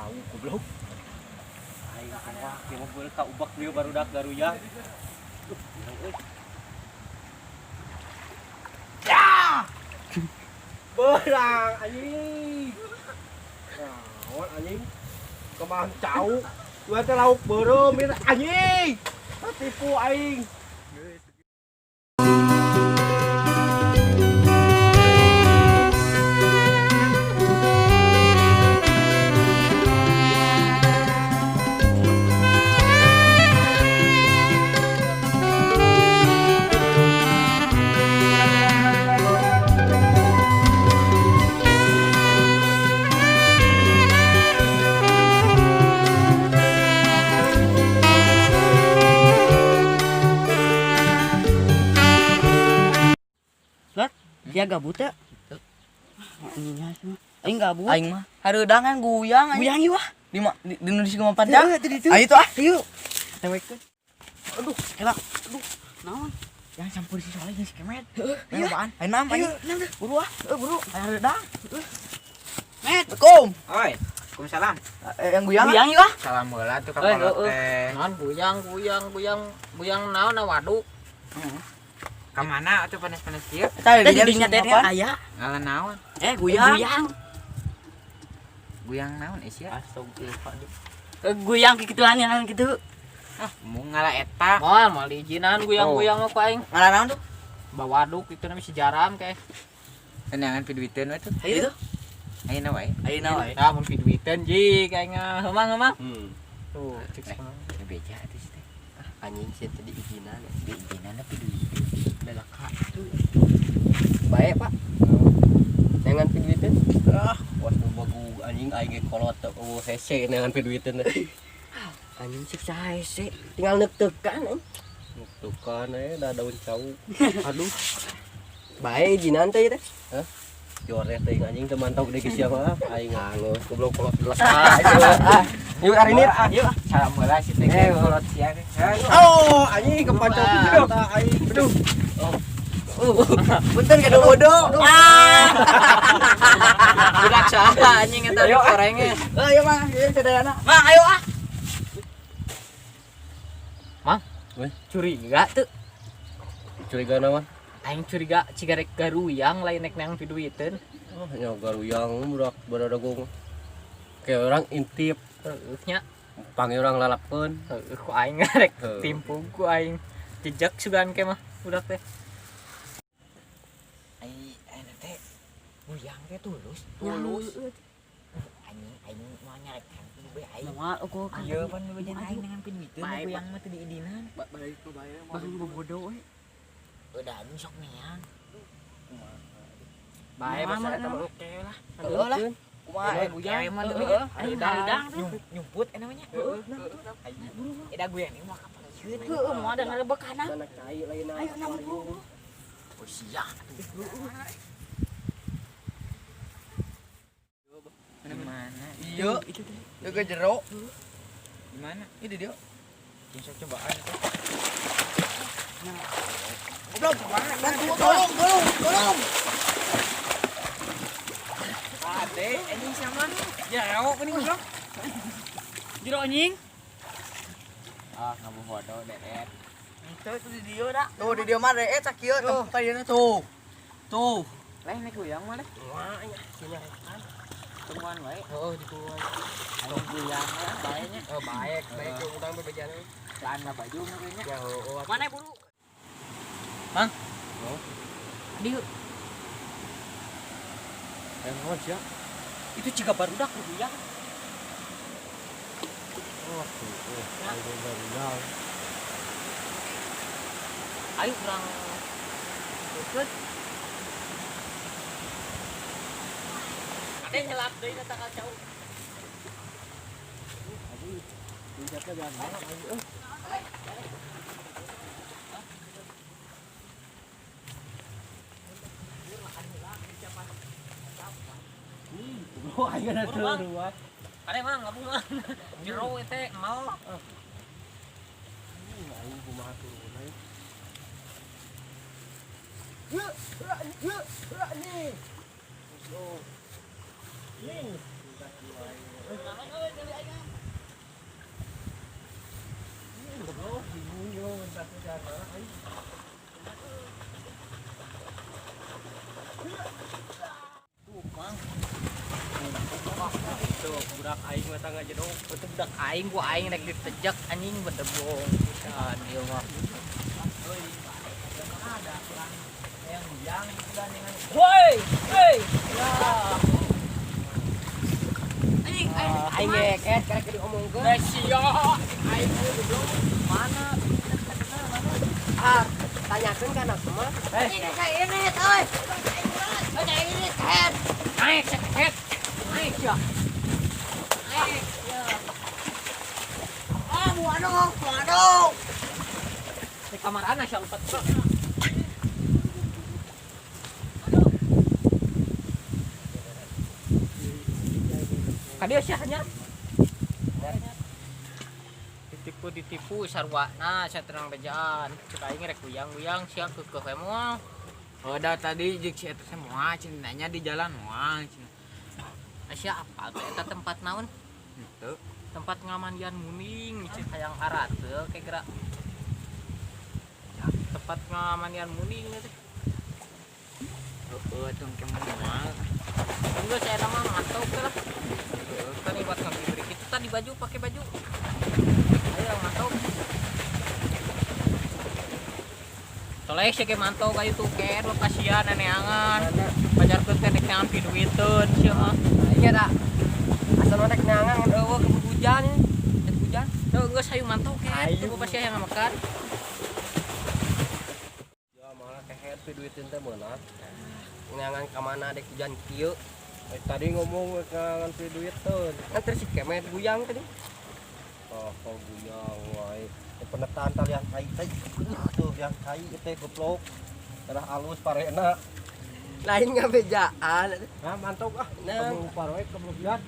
tahu goblok. Aing wah kieu gue ka ubak dia barudak garuyang. Ya! Berang anjing. Naon anjing? Kemang cau. Gue teh lauk beureum anjing. Tipu aing. Dia gabut ya? Aing gabut. Aing mah hareudangan guyang anjing. Guyang ieu wah. Di Indonesia mah padang. Ayo tuh ah. Ayo. Tewekkeun. Aduh, helak. Aduh, naon? Jangan campur si Soleh si Kemet. Ayo apaan? Ayo nam anjing. Buru ah. Buru. Ayo hareudang. Met, Assalamualaikum. Oi. Waalaikumsalam. Yang guyang ieu ah. Salam heula tuh ka kolot teh. Naon buyang naon waduk. Ka mana atuh panas-panas kieu? Tadi dinya teh aya. Ngalan naon? Guyang. Guyang naon sia? Guyang kikituan yang kitu. Ah, mau ngalah eta. Moal diizinan guyang-guyang mah ku aing. Ngaran naon tuh? Bawaduk itu namanya sejaram kayak. Tenangan piduiteun we tuh. Ayo tuh. Ayeuna wae. Ayeuna wae. Tah mun piduiteun ji kayak heumang. Tuh, cek Beja atuh teh. Anjing sih tadi izinan. Izinan piduiteun. Belaka tuh. Baik, Pak. Dengan piduiteun. Was nu bagu anjing aing ge kolot hese neangan piduiteun. Anjing sih hese. Tinggal neuk-teukan anjing. Tuh kan da daun cau. Aduh. Bae izinan teh teh. Hah? Joreh teh anjing teu mantau gede ge sia mah. Aing ngangeuh goblok kolot gelas. Yuk hari ini. Yuk. Salam heula si teh kolot sia teh. Oh, anjing kepancau video aing. Aduh. Punten ka bodoh. budak saha anjing eta gorengnya. Ayo mah, ieu sadayana. Mah, ayo ah. Mang, curiga tuh. Curiga naon? Aing curiga cigarek garuyang lain nek nang piduiteun. Oh, nya garuyang budak baradagung. Kayak orang intip, Nya panggil orang lalapkeun. ku aing rek timpung ku aing jejak sugan ke mah budak teh. Ayeuna teh guyang teh tulus. Aing mau nyarek kan be aing. Moal ukur ka. Ieu pan bejan aing dengan piduiteun guyang mah teu diidinan. Balik ke bayar. Baru bodoh we. Udah anjing sok neang. Bae basa eta mah oke lah. Heuh lah. Kumaha Guyang mah Aing hareudang. nyumput eta namanya. Eda guyang ieu mah kapalieun. Heuh, moal ada ngarebekana. Sana cai lain Ayo nampung. Oh sia. Mana? Iya. Itu ke jero. Di mana? Itu dia. Sok cobaan itu. Goblok, bantu tolong. Ade, anjing sama. Jero geuning goblok. Jero anjing. Ah, ngabuh bodo deret. Itu di dia dah. Tuh di dia mah reet sak kieu tadiana tuh. Tuh. Lain nek guyang mah leh. Wah, nya Temuan wae. Heeh dikuat. Anu guyang mah bae nya. Oh, baik ke udang bebejan. Celana baju mah nya. Ya, oh. Mana buru? Dieu. Naon sia? Itu ciga barudak guyang. Oh, aing garuyang. Ayo urang ikut. Ada nyelap deui eta kacau. Dijatnya jangan banget aing. Oh, aing ada ruat. Kade mah ngabung mah. Jero teh mau. Aing kumaha turun aing. Nih. Tuh, budak aing mah tangga jedog. Itu budak aing gua aing rek ditejak anjing bedebong pisan ieu mah. Woi, hei. Aing ngeket karek diomongkeun. Sia, aing goblok. Mana? Ah, tanyakeun kana semua. Ini euy. Ini head. Naik seket. Naik ya. Naik. Ah, waduh. Di kamar anak yang 4. Kadia syahnya. Ditipu sarwana saterang bejaan. Cek aing rek guyang-guyang sia keukeuh moal. Oh, dah tadi jeung si eta semua cenanya di jalan moal cenah. Sia apa teh eta tempat naon? Henteu. Tempat ngamandian muning cek hayang arat teu kayak gerak. Tempat ngamandian muning teh. Heeh, tong kemana moal. Enggak saya nama mantau lah. Tadi buat ngambil break itu tadi baju pakai baju. Ayo mantau. Toleh sih mantau kayu tuh ker lo kasihan neneangan. Pajarkeun teh rek neangan piduiteun sia mah. Iya dah. Asal rek neangan eueuh keburu hujan. Jet hujan. Tuh geus hayu mantau ker. Tuh pasti yang makan. Ya malah keher piduiteun teh meunah. Neangan ka mana dek hujan kieu. Tadi ngomong ngan duit tuh. Kan terus si kemet guyang tadi. Oh, guyang wae. Penetaan talian cai tuh yang cai teh goblok. Darah alus parena. Lain ngabejaan. Nah, mantap ah. Nah. Kamu paroek kemudian